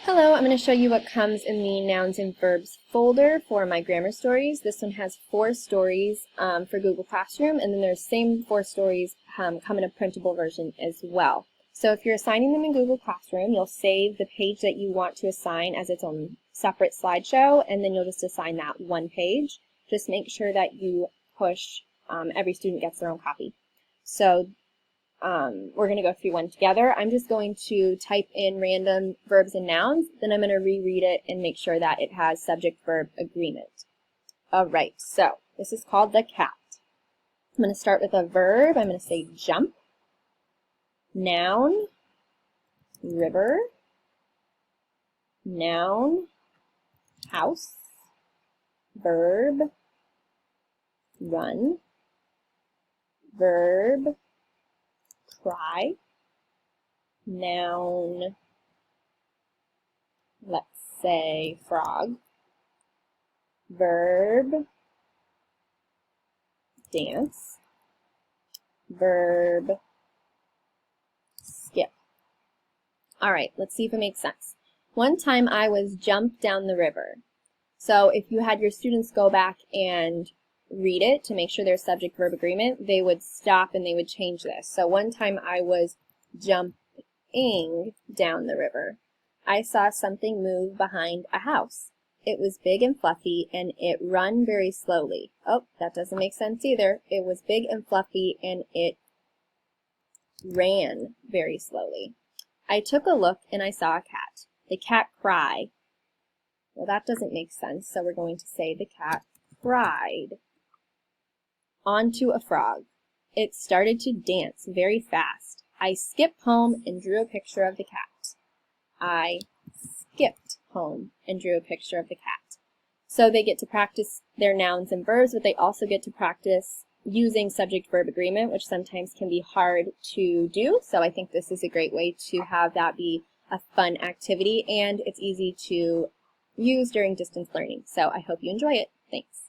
Hello, I'm going to show you what comes in the Nouns and Verbs folder for my grammar stories. This one has 4 stories for Google Classroom, and then there's same 4 stories come in a printable version as well. So if you're assigning them in Google Classroom, you'll save the page that you want to assign as its own separate slideshow, and then you'll just assign that one page. Just make sure that you push every student gets their own copy. So we're going to go through one together. I'm just going to type in random verbs and nouns, then I'm going to reread it and make sure that it has subject-verb agreement. All right, so this is called the cat. I'm going to start with a verb. I'm going to say jump, noun, river, noun, house, verb, run, verb, cry, noun, let's say frog, verb, dance, verb, skip. All right, let's see if it makes sense. One time I was jumped down the river. So if you had your students go back and read it to make sure there's subject-verb agreement, they would stop and they would change this. So one time I was jumping down the river. I saw something move behind a house. It was big and fluffy and it run very slowly. Oh, that doesn't make sense either. It was big and fluffy and it ran very slowly. I took a look and I saw a cat. The cat cried. Well, that doesn't make sense, so we're going to say the cat cried. Onto a frog. It started to dance very fast. I skipped home and drew a picture of the cat. I skipped home and drew a picture of the cat. So they get to practice their nouns and verbs, but they also get to practice using subject-verb agreement, which sometimes can be hard to do. So I think this is a great way to have that be a fun activity, and it's easy to use during distance learning. So I hope you enjoy it. Thanks.